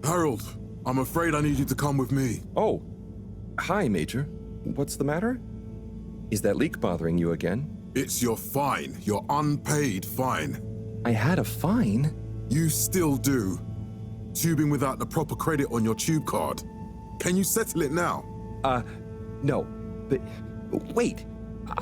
Harold, I'm afraid I need you to come with me. Oh, hi, Major. What's the matter? Is that leak bothering you again? It's your fine, your unpaid fine. I had a fine? You still do. Tubing without the proper credit on your tube card. Can you settle it now? No. But wait,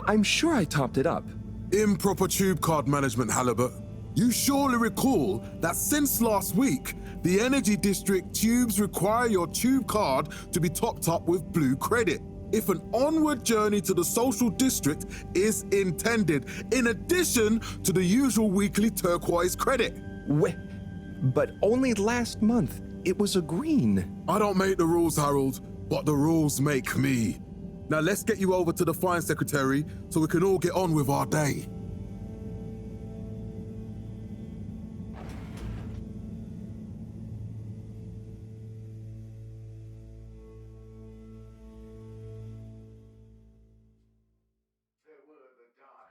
I'm sure I topped it up. Improper tube card management, Halibut. You surely recall that since last week, the Energy District tubes require your tube card to be topped up with blue credit if an onward journey to the social district is intended, in addition to the usual weekly turquoise credit. But only last month, it was a green. I don't make the rules, Harold, but the rules make me. Now let's get you over to the fine secretary so we can all get on with our day.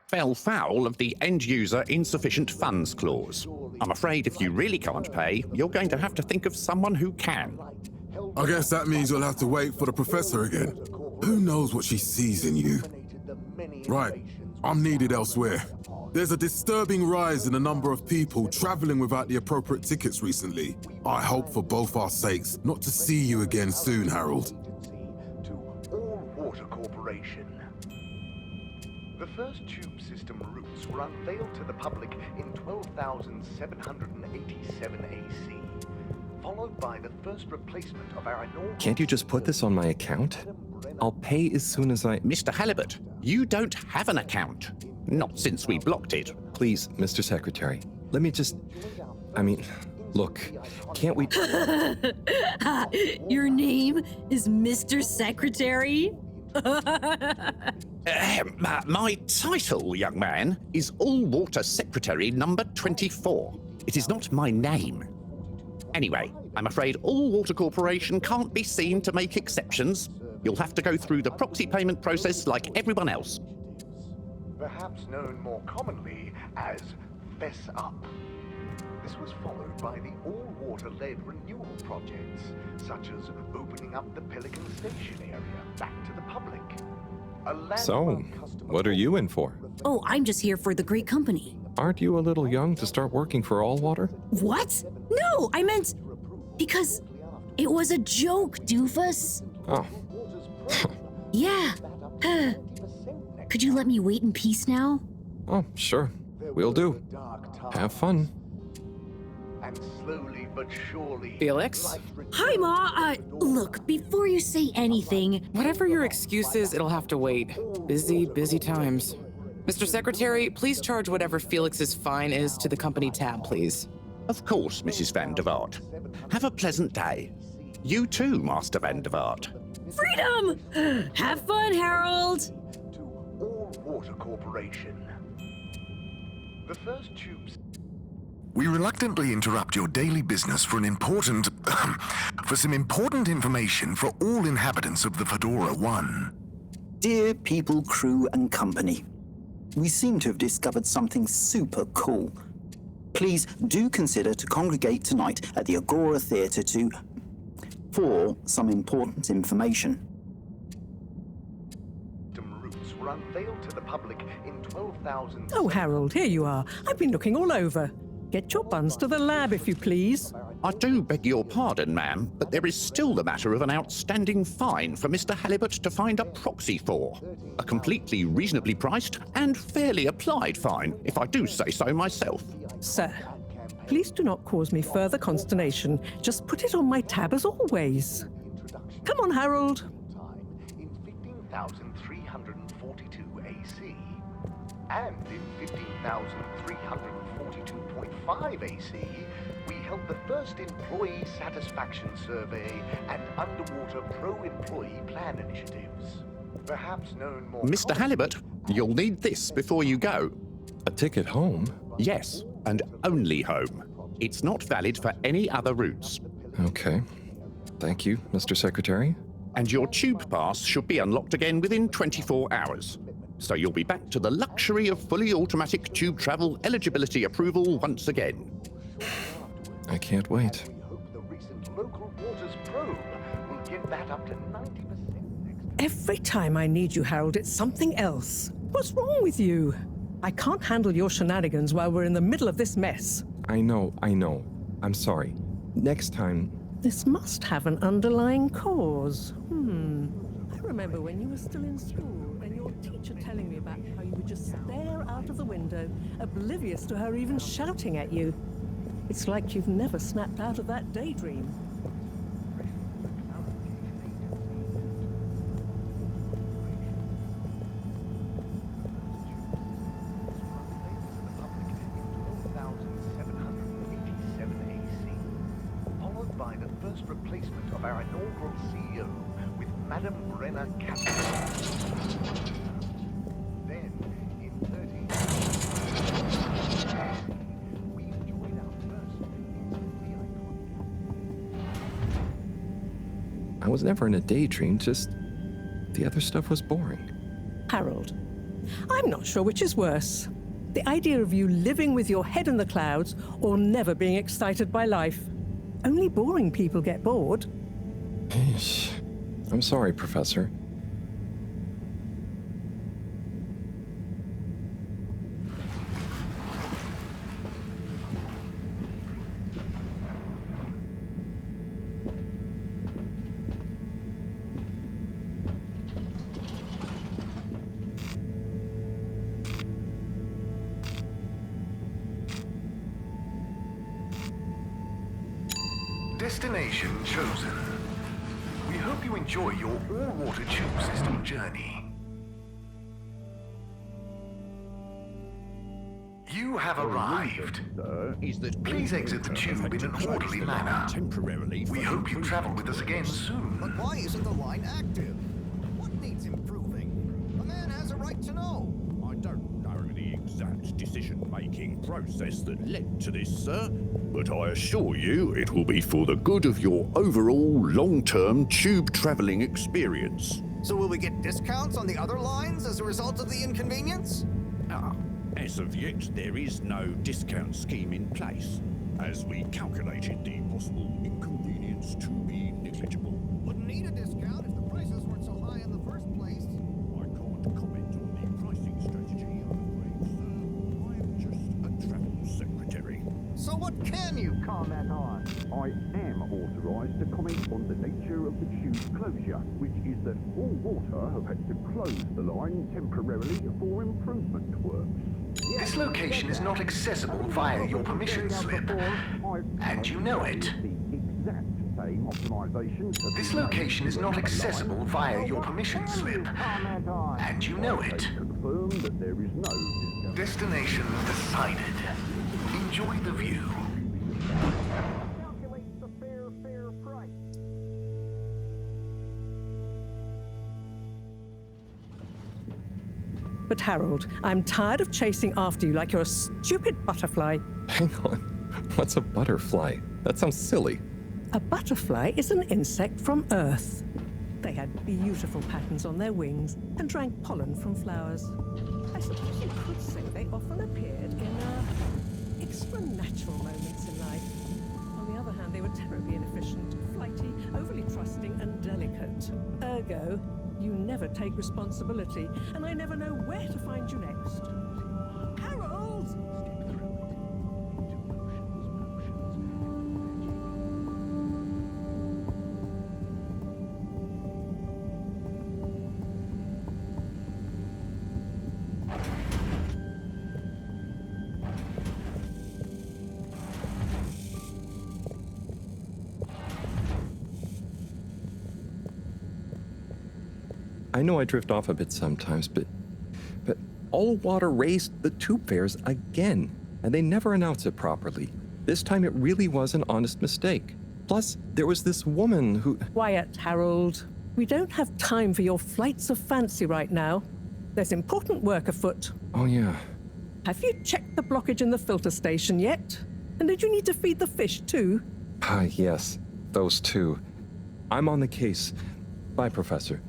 Fell foul of the end-user insufficient funds clause. I'm afraid if you really can't pay, you're going to have to think of someone who can. I guess that means you'll have to wait for the professor again. Who knows what she sees in you? Right, I'm needed elsewhere. There's a disturbing rise in the number of people traveling without the appropriate tickets recently. I hope for both our sakes not to see you again soon, Harold. To All Water Corporation. The first tube system routes were unveiled to the public in 12,787 AC, followed by the first replacement of our inaugural... Can't you just put this on my account? I'll pay as soon as I... Mr. Halibut, you don't have an account. Not since we blocked it. Please, Mr. Secretary, let me just... look, can't we... Your name is Mr. Secretary? My title, young man, is All-Water Secretary number 24. It is not my name. Anyway, I'm afraid All Water Corporation can't be seen to make exceptions. You'll have to go through the proxy payment process like everyone else. Perhaps known more commonly as Fess Up. This was followed by the all-water-led renewal projects, such as opening up the Pelican Station area back to the public. So, what are you in for? Oh, I'm just here for the great company. Aren't you a little young to start working for All Water? What? No, I meant because it was a joke, doofus. Oh. Yeah. Could you let me wait in peace now? Oh, sure. Will do. Have fun. And slowly but surely, Felix? Hi, Ma. Look, before you say anything, Whatever your excuse is, it'll have to wait. Busy times. Mr. Secretary, please charge whatever Felix's fine is to the company tab, please. Of course, Mrs. Van der Vaart. Have a pleasant day. You too, Master Van der Vaart. freedom! Have fun, Harold! to All Water Corporation. The first tubes. We reluctantly interrupt your daily business for some important information for all inhabitants of the FEDORA I. Dear people, crew, and company, we seem to have discovered something super cool. Please do consider to congregate tonight at the Agora Theatre for some important information. Routes were unveiled to the public in 12,000. Oh, Harold, here you are. I've been looking all over. Get your buns to the lab, if you please. I do beg your pardon, ma'am, but there is still the matter of an outstanding fine for Mr. Halibut to find a proxy for. A completely reasonably priced and fairly applied fine, if I do say so myself. Sir, please do not cause me further consternation. Just put it on my tab as always. Come on, Harold. In 15,342 AC, and in 15,342.5 AC, we held the first employee satisfaction survey and underwater pro-employee plan initiatives. Perhaps known more. Mr. Halibut, you'll need this before you go. A ticket home? Yes, and only home. It's not valid for any other routes. Okay. Thank you, Mr. Secretary. And your tube pass should be unlocked again within 24 hours. So you'll be back to the luxury of fully automatic tube travel eligibility approval once again. I can't wait. We hope the recent local waters probe will get that up to 90% next. Every time I need you, Harold, it's something else. What's wrong with you? I can't handle your shenanigans while we're in the middle of this mess. I know. I'm sorry. Next time... This must have an underlying cause. I remember when you were still in school and your teacher telling me about how you would just stare out of the window, oblivious to her even shouting at you. It's like you've never snapped out of that daydream. By the first replacement of our inaugural CEO with Madame Brenner Captain. Then, in 13, we enjoyed our first I was never in a daydream, just... the other stuff was boring. Harold, I'm not sure which is worse. The idea of you living with your head in the clouds or never being excited by life. Only boring people get bored. Eesh. I'm sorry, Professor. Destination chosen. We hope you enjoy your all-water tube system journey. You have arrived. Please exit the tube in an orderly manner. We hope you travel with us again soon. But why isn't the line active? What needs improving? A man has a right to know. Aren't don't know the exact decision-making process that led to this, sir, but I assure you it will be for the good of your overall long-term tube traveling experience. So will we get discounts on the other lines as a result of the inconvenience? As of yet, there is no discount scheme in place, as we calculated the possible inconvenience to be negligible. Wouldn't need a discount if the prices weren't so high in the first place. I can't comment on the pricing strategy, I'm afraid, sir. I am just a travel secretary. So what can you comment on? I am authorised to comment on the nature of the tube closure, which is that all water have had to close the line temporarily for improvement works. This location is not accessible via your permission slip, and you know it. The exact same optimisation. This location is not accessible via your permission slip, and you know it. Confirm that there is no discount. Destination decided. Enjoy the view. Calculate the fair price. But Harold, I'm tired of chasing after you like you're a stupid butterfly. Hang on. What's a butterfly? That sounds silly. A butterfly is an insect from Earth. They had beautiful patterns on their wings and drank pollen from flowers. I suppose you could say they often appeared in extra natural moments in life. On the other hand, they were terribly inefficient, flighty, overly trusting, and delicate. Ergo, you never take responsibility, and I never know where to find you next. Harold! I know I drift off a bit sometimes, but all water raised the tube fares again, and they never announce it properly. This time it really was an honest mistake. Plus, there was this woman who... Quiet, Harold. We don't have time for your flights of fancy right now. There's important work afoot. Oh, yeah. Have you checked the blockage in the filter station yet? And did you need to feed the fish too? Yes, those two. I'm on the case. Bye, Professor.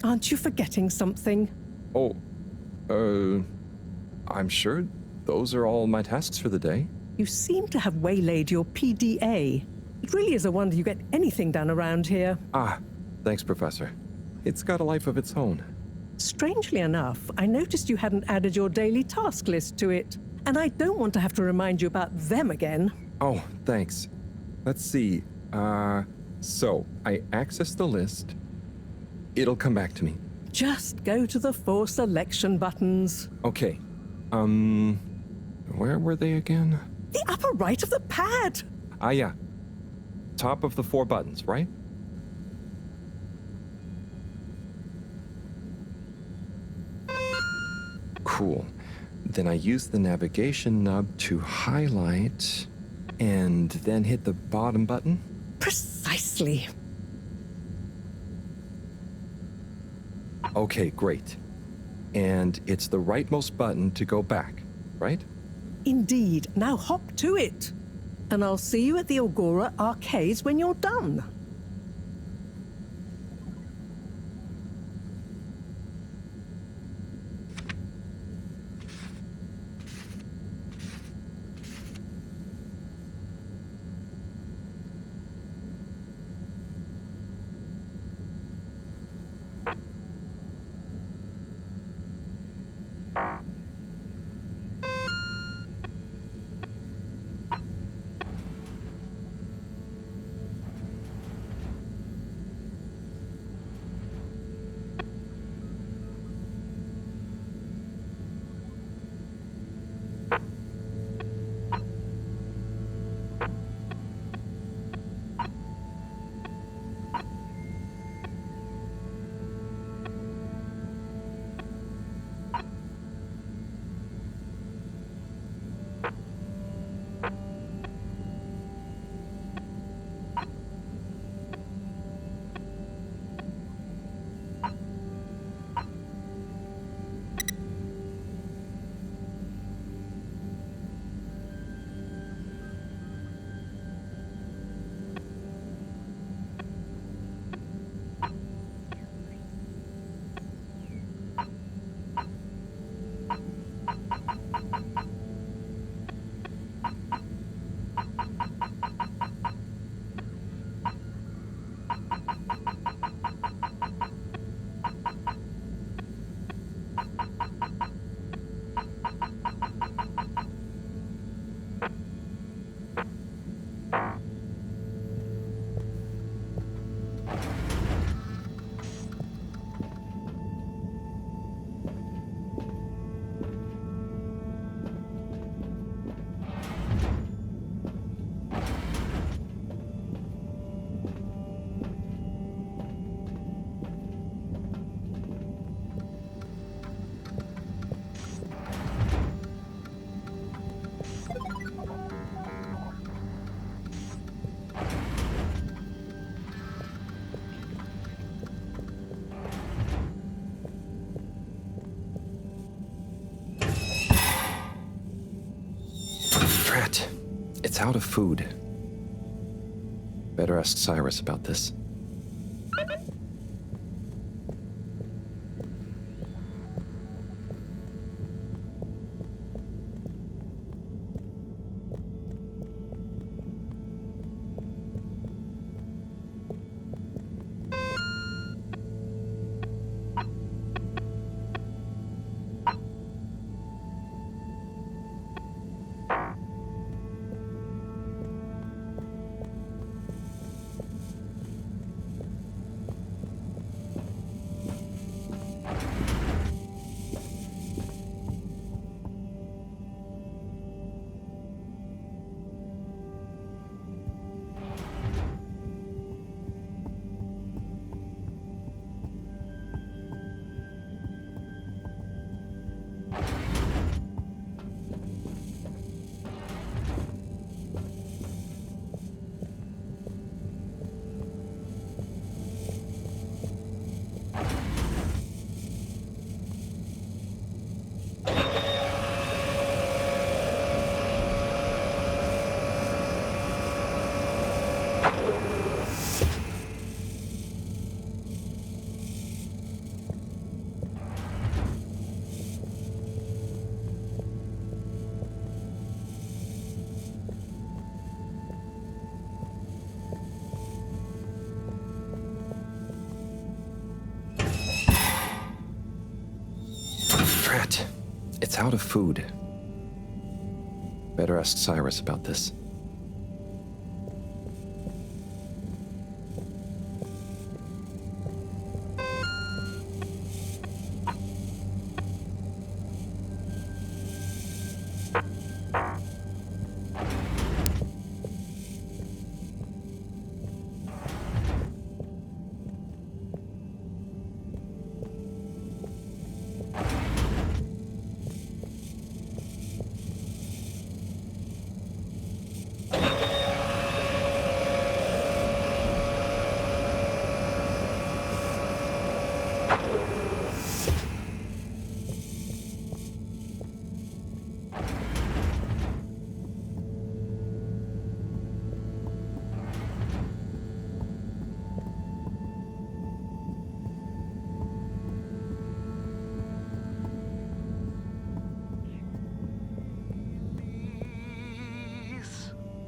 Aren't you forgetting something? Oh, I'm sure those are all my tasks for the day. You seem to have waylaid your PDA. It really is a wonder you get anything done around here. Thanks, Professor. It's got a life of its own. Strangely enough, I noticed you hadn't added your daily task list to it, and I don't want to have to remind you about them again. Oh, thanks. Let's see. So I access the list. It'll come back to me. Just go to the 4 selection buttons. Okay. Where were they again? The upper right of the pad. Yeah. Top of the 4 buttons, right? Cool. Then I use the navigation nub to highlight and then hit the bottom button. Precisely. Okay, great. And it's the rightmost button to go back, right? Indeed. Now hop to it. And I'll see you at the Agora arcades when you're done. It's out of food. Better ask Cyrus about this. It's out of food. Better ask Cyrus about this.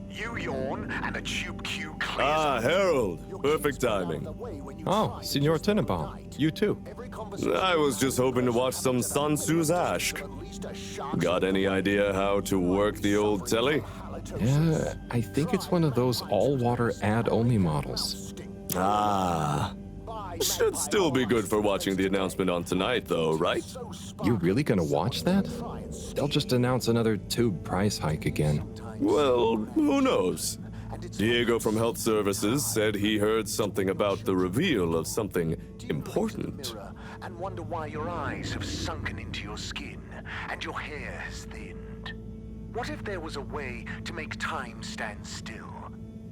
You yawn, and a tube queue clears. Ah, Harold. Perfect timing. Oh, Signor Tenenbaum. You too. I was just hoping to watch some Sun Tzu's Ashk. Got any idea how to work the old telly? Yeah, I think it's one of those all-water ad-only models. Ah. Should still be good for watching the announcement on tonight, though, right? You really gonna watch that? They'll just announce another tube price hike again. Well, who knows? Diego from Health Services said he heard something about the reveal of something important. And wonder why your eyes have sunken into your skin and your hair has thinned. What if there was a way to make time stand still?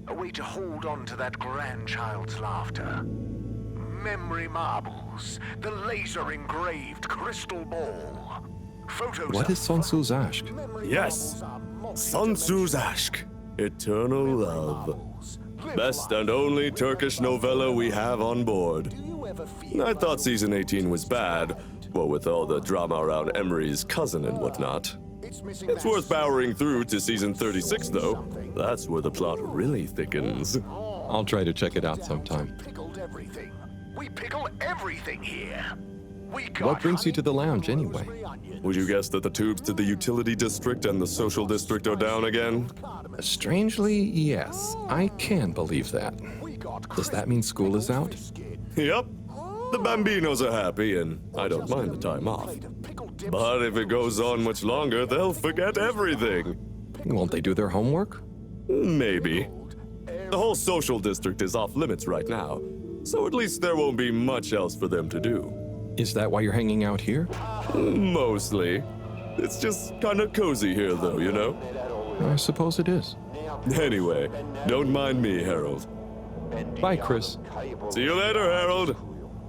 A way to hold on to that grandchild's laughter? Memory marbles, the laser-engraved crystal ball. Photos. What is Sun Tzu's Ashk? Yes, Sun Tzu's Ashk, Eternal Love. Best and only Turkish novella we have on board. I thought season 18 was bad, well, with all the drama around Emery's cousin and whatnot. It's worth powering through to season 36, though. That's where the plot really thickens. I'll try to check it out sometime. We pickle everything here. What brings you to the lounge, anyway? Would you guess that the tubes to the utility district and the social district are down again? Strangely, yes. I can believe that. Does that mean school is out? Yep. The Bambinos are happy, and I don't mind the time off. But if it goes on much longer, they'll forget everything. Won't they do their homework? Maybe. The whole social district is off limits right now, so at least there won't be much else for them to do. Is that why you're hanging out here? Mostly. It's just kind of cozy here, though, you know? I suppose it is. Anyway, don't mind me, Harold. Bye, Chris. See you later, Harold.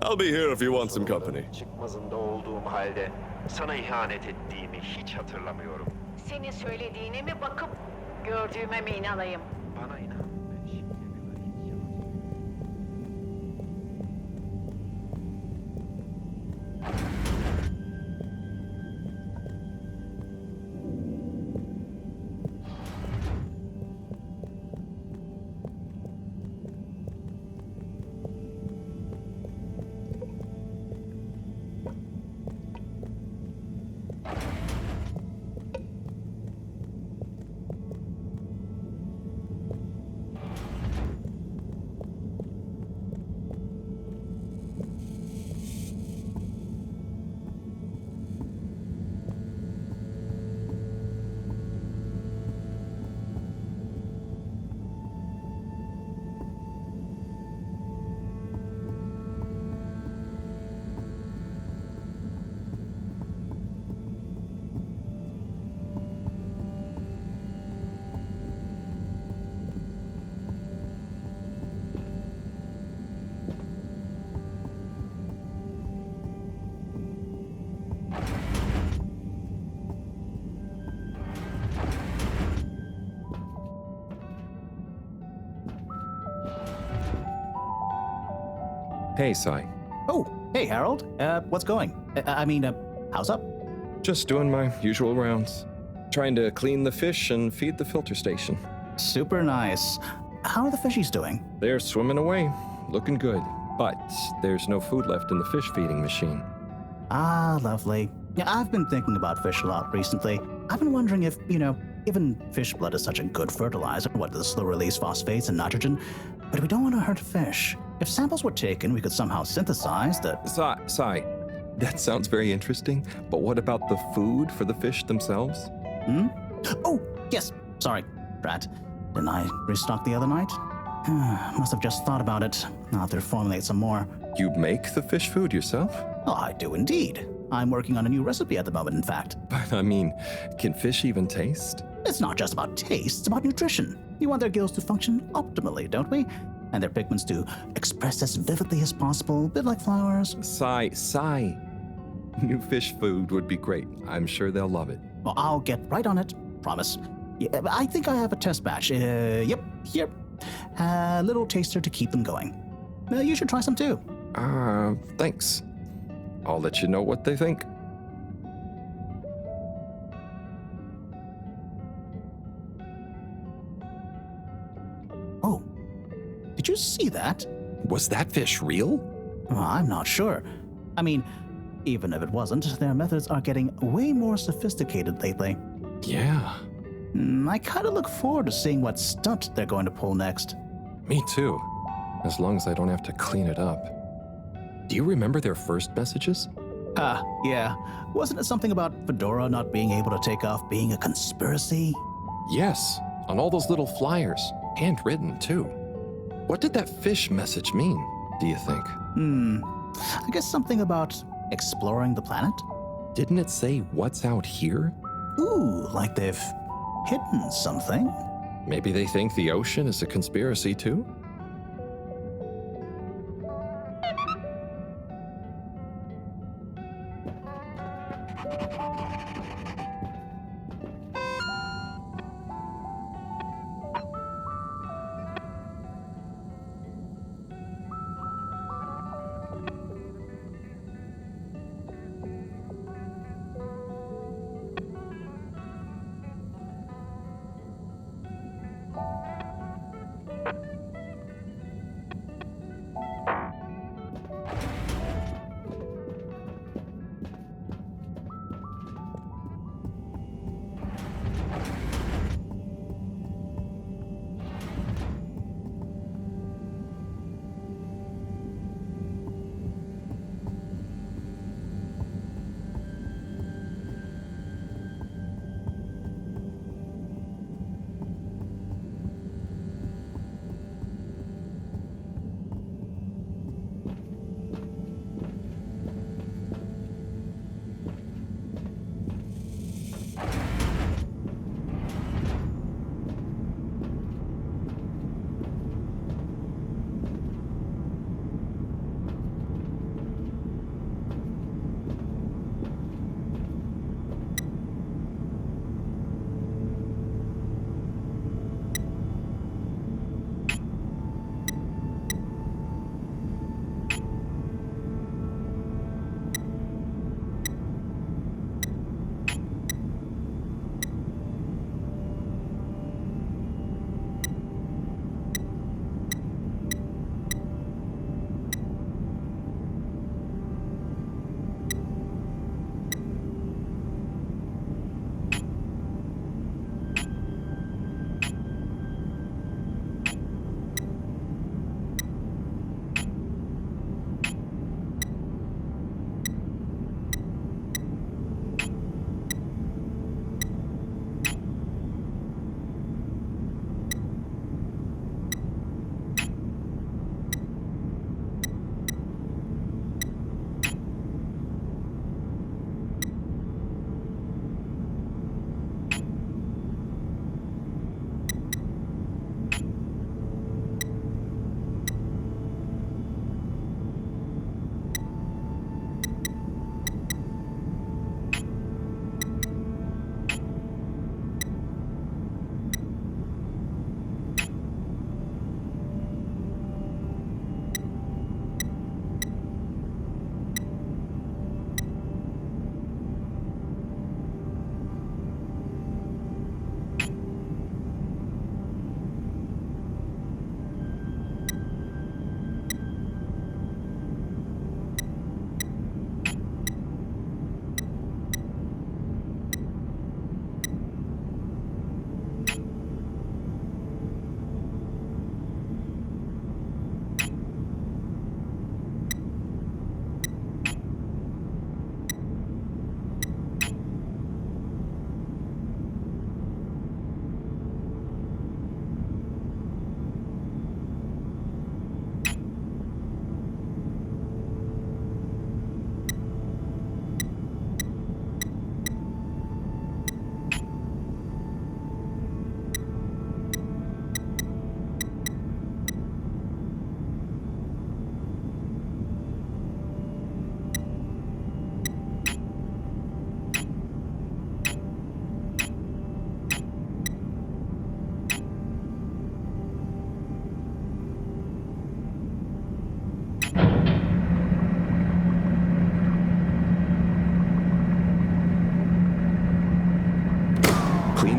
I'll be here if you want some company. Çıkmazında olduğum halde sana ihanet ettiğimi hiç hatırlamıyorum. Senin söylediğine mi bakıp gördüğüme mi inanayım? Bana inan. Hey, Sai. Oh, hey, Harold. What's going? How's up? Just doing my usual rounds. Trying to clean the fish and feed the filter station. Super nice. How are the fishies doing? They're swimming away, looking good. But there's no food left in the fish feeding machine. Ah, lovely. Yeah, I've been thinking about fish a lot recently. I've been wondering if, given fish blood is such a good fertilizer, what the slow-release phosphates and nitrogen, but we don't want to hurt fish. If samples were taken, we could somehow synthesize the... Sai, that sounds very interesting, but what about the food for the fish themselves? Oh, yes. Sorry, Brad. Didn't I restock the other night? Must have just thought about it. I'll have to formulate some more. You make the fish food yourself? Oh, I do indeed. I'm working on a new recipe at the moment, in fact. But I mean, can fish even taste? It's not just about taste, it's about nutrition. We want their gills to function optimally, don't we? And their pigments to express as vividly as possible, a bit like flowers. Sai. New fish food would be great. I'm sure they'll love it. Well, I'll get right on it. Promise. Yeah, I think I have a test batch. Yep, here. A little taster to keep them going. You should try some too. Thanks. I'll let you know what they think. Oh, did you see that? Was that fish real? Well, I'm not sure. I mean, even if it wasn't, their methods are getting way more sophisticated lately. Yeah. I kind of look forward to seeing what stunt they're going to pull next. Me too. As long as I don't have to clean it up. Do you remember their first messages? Yeah. Wasn't it something about FEDORA not being able to take off being a conspiracy? Yes, on all those little flyers. Handwritten, too. What did that fish message mean, do you think? I guess something about exploring the planet? Didn't it say what's out here? Ooh, like they've hidden something. Maybe they think the ocean is a conspiracy, too?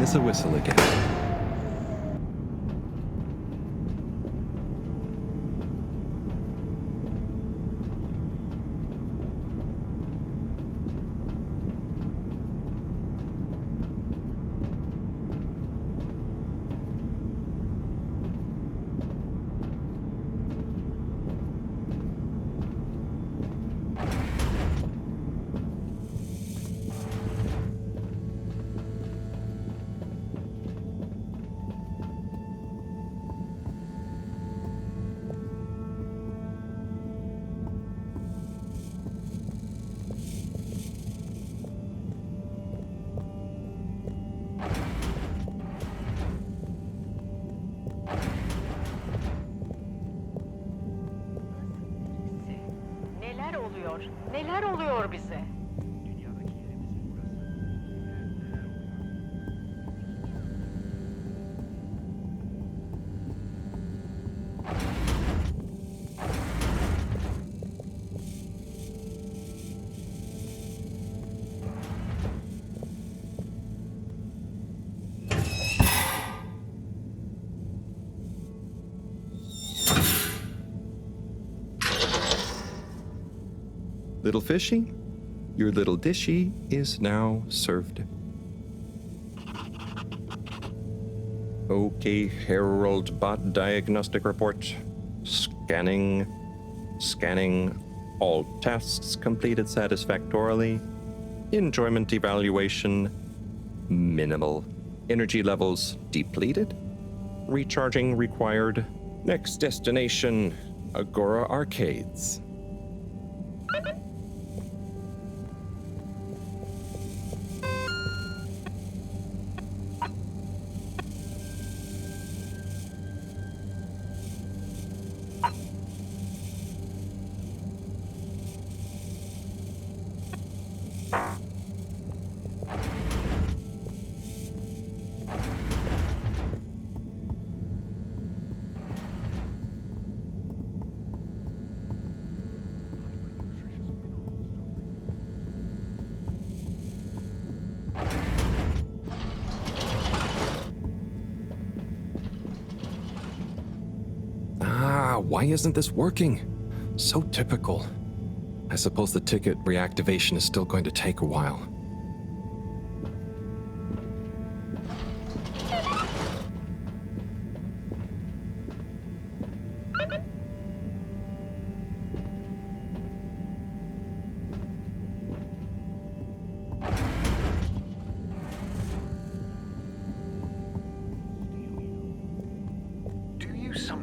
as a whistle again. Neler oluyor bize? Little fishy, your little dishy is now served. Okay, Harold bot diagnostic report. Scanning. All tests completed satisfactorily. Enjoyment evaluation, minimal. Energy levels depleted. Recharging required. Next destination, Agora Arcades. Why isn't this working? So typical. I suppose the ticket reactivation is still going to take a while.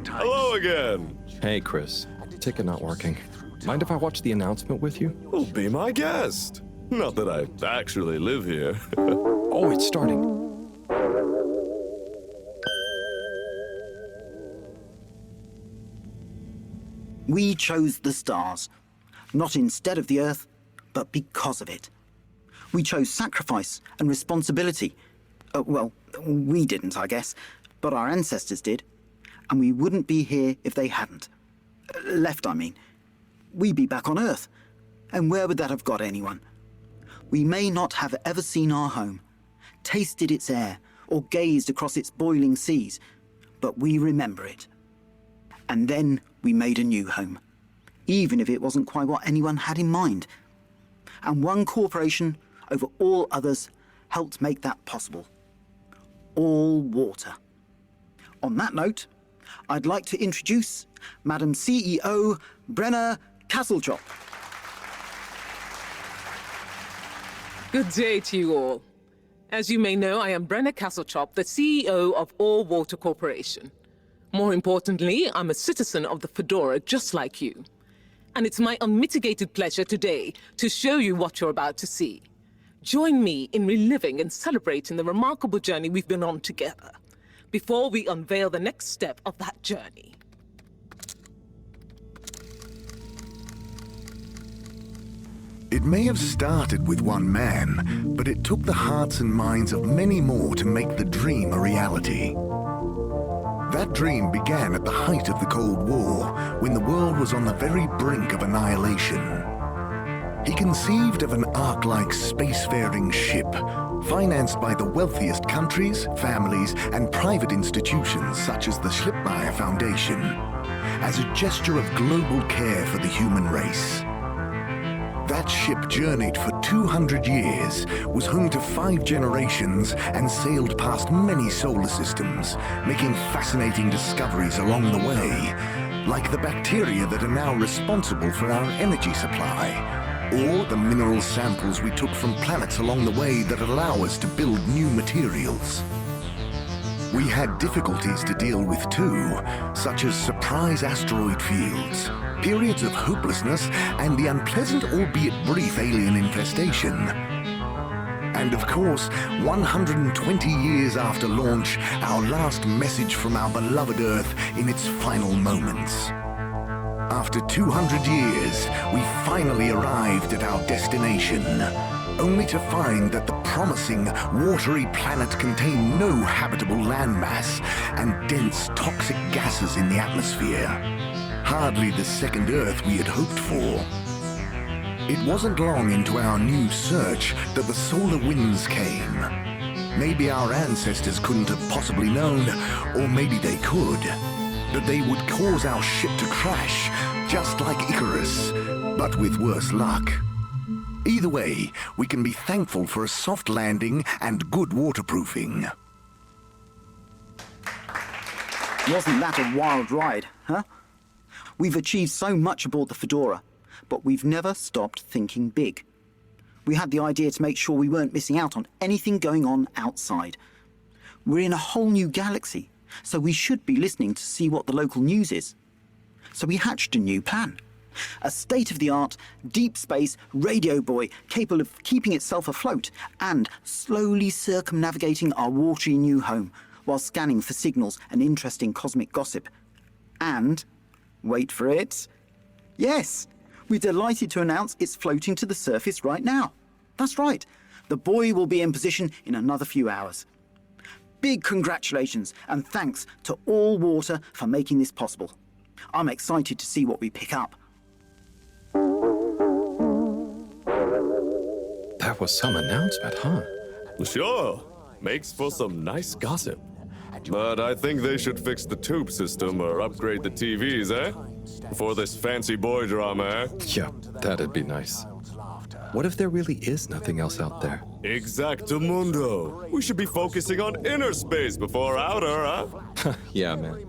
Hello again. Hey, Chris. Ticket not working. Mind if I watch the announcement with you? Well, be my guest. Not that I actually live here. Oh, it's starting. We chose the stars, not instead of the Earth, but because of it. We chose sacrifice and responsibility. Well, we didn't, I guess, but our ancestors did. And we wouldn't be here if they hadn't. Left, I mean. We'd be back on Earth. And where would that have got anyone? We may not have ever seen our home, tasted its air, or gazed across its boiling seas, but we remember it. And then we made a new home, even if it wasn't quite what anyone had in mind. And one corporation over all others helped make that possible. All water. On that note, I'd like to introduce Madam CEO Brenna Castlechop. Good day to you all. As you may know, I am Brenna Castlechop, the CEO of All Water Corporation. More importantly, I'm a citizen of the Fedora just like you. And it's my unmitigated pleasure today to show you what you're about to see. Join me in reliving and celebrating the remarkable journey we've been on together, before we unveil the next step of that journey. It may have started with one man, but it took the hearts and minds of many more to make the dream a reality. That dream began at the height of the Cold War, when the world was on the very brink of annihilation. He conceived of an ark-like spacefaring ship, financed by the wealthiest countries, families, and private institutions such as the Schlipmeier Foundation, as a gesture of global care for the human race. That ship journeyed for 200 years, was home to 5 generations, and sailed past many solar systems, making fascinating discoveries along the way, like the bacteria that are now responsible for our energy supply, or the mineral samples we took from planets along the way that allow us to build new materials. We had difficulties to deal with too, such as surprise asteroid fields, periods of hopelessness, and the unpleasant albeit brief alien infestation. And of course, 120 years after launch, our last message from our beloved Earth in its final moments. After 200 years, we finally arrived at our destination, only to find that the promising, watery planet contained no habitable landmass and dense, toxic gases in the atmosphere. Hardly the second Earth we had hoped for. It wasn't long into our new search that the solar winds came. Maybe our ancestors couldn't have possibly known, or maybe they could, that they would cause our ship to crash, just like Icarus, but with worse luck. Either way, we can be thankful for a soft landing and good waterproofing. Wasn't that a wild ride, huh? We've achieved so much aboard the Fedora, but we've never stopped thinking big. We had the idea to make sure we weren't missing out on anything going on outside. We're in a whole new galaxy, so we should be listening to see what the local news is. So we hatched a new plan. A state-of-the-art, deep space radio buoy capable of keeping itself afloat and slowly circumnavigating our watery new home while scanning for signals and interesting cosmic gossip. And, wait for it, yes, we're delighted to announce it's floating to the surface right now. That's right, the buoy will be in position in another few hours. Big congratulations and thanks to All Water for making this possible. I'm excited to see what we pick up. That was some announcement, huh? Sure. Makes for some nice gossip. But I think they should fix the tube system or upgrade the TVs, eh? Before this fancy boy drama, eh? Yeah, that'd be nice. What if there really is nothing else out there? Exactamundo. We should be focusing on inner space before outer, huh? Yeah, man.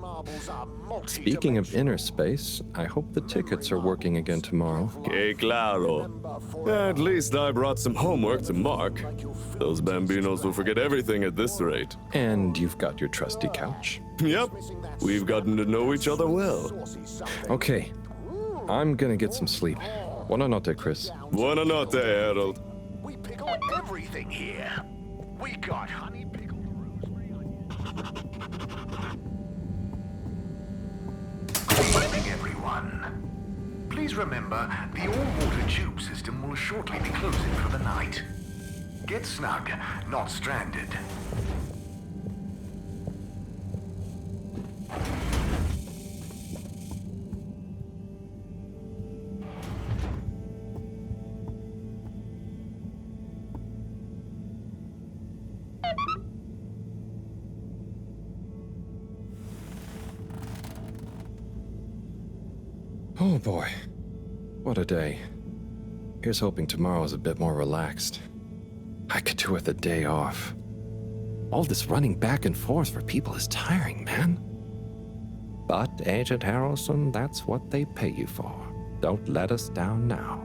Speaking of inner space, I hope the tickets are working again tomorrow. Que claro. At least I brought some homework to mark. Those bambinos will forget everything at this rate. And you've got your trusty couch. Yep. We've gotten to know each other well. Okay. I'm gonna get some sleep. Buona notte, Chris. Buona notte, Harold. We pickle everything here. We got honey pickled Good evening, everyone. Please remember, the all-water tube system will shortly be closing for the night. Get snug, not stranded. Oh boy, what a day. Here's hoping tomorrow's a bit more relaxed. I could do with a day off. All this running back and forth for people is tiring, man. But, Agent Harrelson, that's what they pay you for. Don't let us down now.